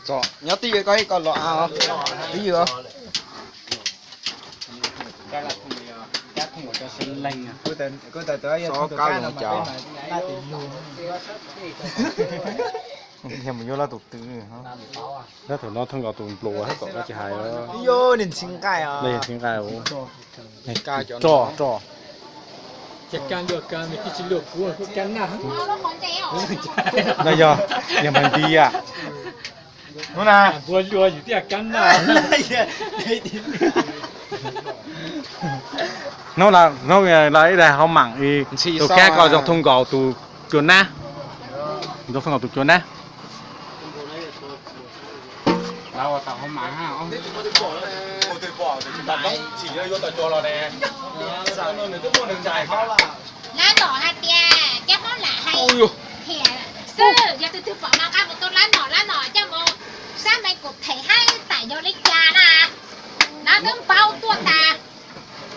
Rồi, nhớ tí cái con lọ không? Tí gì không? cái là chắc không có cho sinh lành à. Cứ tới tới số cao lồng chảo. Nhà mình vô là tụt tư hả? Đó thì nó thông qua tụt lúa hết cậu chỉ hài đó. Vô nên xin cài à. Đây xin cài ổ. Này cài cho trò. Chắc can được can thì cái chiến lược của cái can nào? Đây giờ, nhà mình đi à? Nó nè. Vừa lùa gì thì can nào? Nó là đây không mặn thì tụi khác coi dòng thông gạo tụi chuồn na. Dòng thông gạo tụi chuồn na. Đâu tao không mặn ha ông. Tôi bỏ đặt nó chỉ vô tao cho nó nè. Sao nó cứ mua đường dài không là. Lá đỏ hai tia, chắc nó là hay. Thì sư, giờ từ bỏ mà cao một tô lá đỏ cho một sao mày cục thể hay tại vô lấy trà nè. Nó đứng bao tua ta.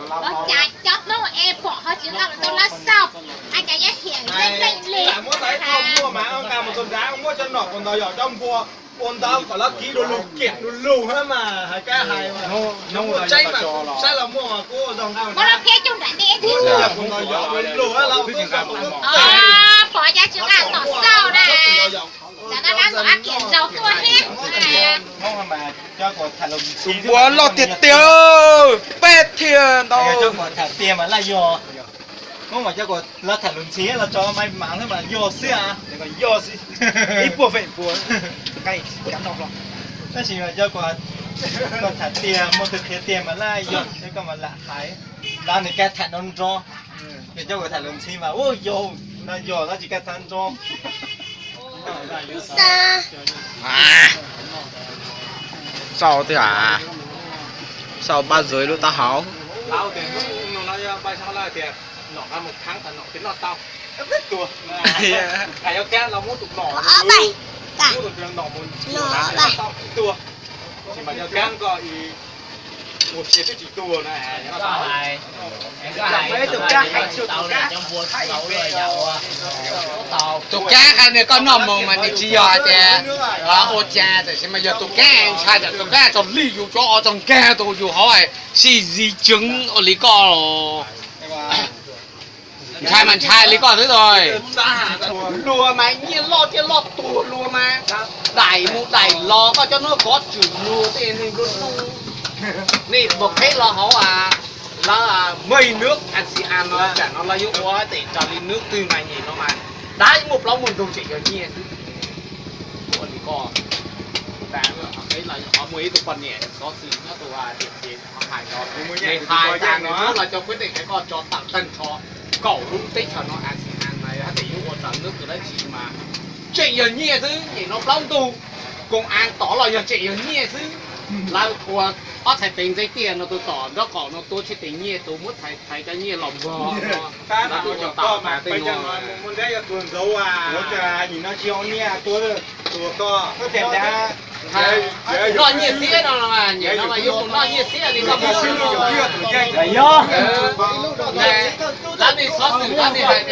Nó chạy chót nó em bỏ hơi chứ là tô lá sau. Anh chạy giá hiển lên lên liền. Mua tại không mua mà ông cao một tô đá ông mua cho nọ còn đòi trong vua. Ôn tao có lá ký đồ lục kiện đồ lù hết mà hai cái hài mà nó mua chay mà sao là mua mà cô dòng nào mà nó kia chung rảnh đi thì còn đòi dọn lù hết lâu cứ cả cũng bỏ ra chứ là tỏ sâu nè chẳng là đang bỏ kiện dầu tua hết không mà cho của thằng lùm bữa lo tiệt tiêu bét thiền đâu cho của thằng tiền mà là vô không mà cho của là thằng lùm xí là cho may mắn thế mà vô xí à để mà vô xí ít bùa vậy bùa cái cắn độc rồi cái gì mà cho của thằng tiền một thực tiền mà là vô chứ còn mà lạ thái là này cái thằng non cho để cho của thằng lùm xí mà ôi vô nó chỉ cái thằng cho sao thế à sao ba giới luôn ta hảo lao tiền nó nói bay sao lại tiền nọ ra một tháng phải nọ đến nọ tao biết tua cái cho cái là muốn tụt nọ muốn tụt nọ muốn tao tua chỉ mà cho cái có một chế cái chỉ tua này nó tao này mấy tụt cái hay chịu tụt cái trong vua tàu rồi giàu tàu tụt cá hay này con nằm mà thì chỉ giờ chè ô cha thì xem mà giờ tụt cá anh sai được tụt cá trong ly dù cho trong cá tôi dù hỏi gì trứng ở lý co rồi trai mình trai lý co thế rồi lùa mà nhiên lo chứ lo tù lùa mà đẩy một đẩy lo có cho nó có chữ lùa tiền thì luôn nè một thế lo hổ à là mây nước ăn xì ăn nó chả nó là yếu quá để cho đi nước từ mà nhìn nó mà đá một lóng một đồng chỉ ở nhiên của lý coแต่ấy là họ mới tụ phần nhẹ có gì nó tụ thì họ hại nó ngày hai tháng nữa là cho quyết định cái con cho tặng tân cho cậu đúng tích cho nó ăn xì ăn này thì yếu một tặng nước từ đấy chỉ mà chị ở nhẹ chứ thì nó lóng tù công an tỏ là giờ chị ở nhẹ chứ là của có thể tính giấy tiền nó tôi tỏ nó còn nó tôi chỉ tính nhẹ tôi muốn thấy cái nhẹ lòng vò cái mà tôi tạo mà bây giờ muốn đấy là tuần dấu à nó chờ nhìn nó chiều nhẹ tôi co có tiền đã lo nhiệt xía đâu mà nhiệt nó mà yêu lo nhiệt xía thì không có đấy do lá này xót từ lá này phải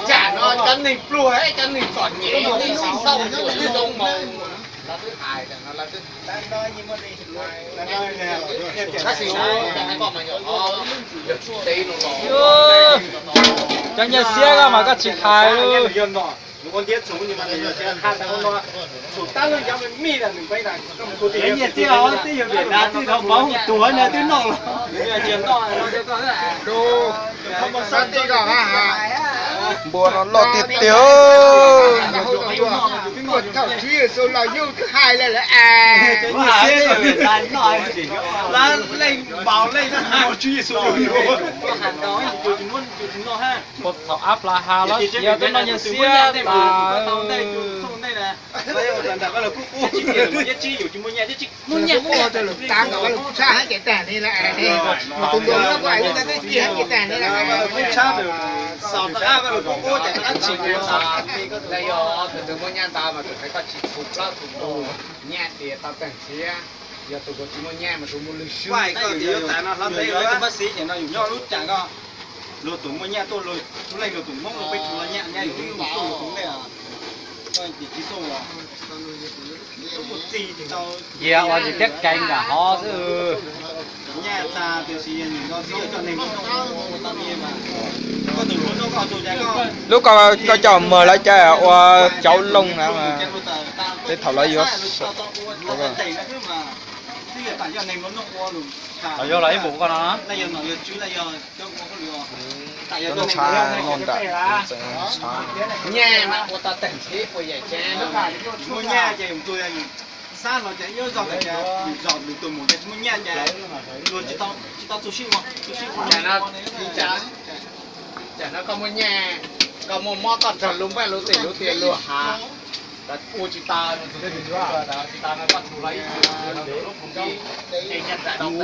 trả nó chân này plua ấy chân này còn nhẹ đi xong rồi đi đông màu là thứ hai nó là thứ các xíu cái con mà nhỏ tí nó Cho nhà xe mà các chị khai luôn. con tiết xuống nhưng mà hai thằng nó sụt tăng lên cho mình mi là mình quay lại cái nhiệt tiêu nó tiêu Việt Nam tiêu nó bóng tuổi này tiêu nọ tiền nọ nó cho có là đồ không có sát tiêu cả hả bùa nó lọt tiệt tiêu cái nguồn khẩu chi số là yêu thứ hai là cái nhiệt xe của Việt Nam nói là lên bảo lên một chi số hàng đó chụp nó ha Một thảo áp là hà lắm. Giờ cái nó nhà xe là đây nè đây là đặt là cú chi tiền nhất chiอยู่chúng mua chi muốn nhận mua từ lúc tăng nó là cũng xa hết cái tàn này là mà cùng đúng nó gọi người ta cái kia hết cái tàn này là không xa được sọt ra là cú chạy ăn chỉ đây rồi từ từ mua nhà ta mà mà tụi thấy có chỉ thuộc lá thuộc đồ nhẹ thì tao cảnh xía giờ tụi có chỉ muốn nhẹ mà tụi muốn lười xương Vậy có điều tại nó lắm đấy cái bác sĩ thì nó dùng nho lút chẳng có lột tụng mà nhẹ tôi lột tôi lấy lột tụng mông nó bị chùa nhẹ nhẹ những cái lột tụng này à coi chỉ số à một gì thì tao giờ ở chỉ biết canh cả họ chứ nhẹ ta thì chỉ những nó chỉ cho nên nó tao đi mà có từ nó có tụi trẻ có lúc có cho mở lại cho cháu lông nào mà để thảo lại vô Ở vô lấy bụng con nó. nó xa ngon tại nhẹ mà của ta cảnh xía của vậy cha mua nhà chạy một tôi xa nó chạy nhớ dọn chạy dọn được tôi một cái mua nhà chạy luôn chỉ tao sushi mà sushi chả nó chả nó có muốn nhẹ có một món còn tròn lúng về lú tiền lú hà đã u chỉ ta nó chỉ ta nó bắt lấy nó lúc không đi nhận giải đóng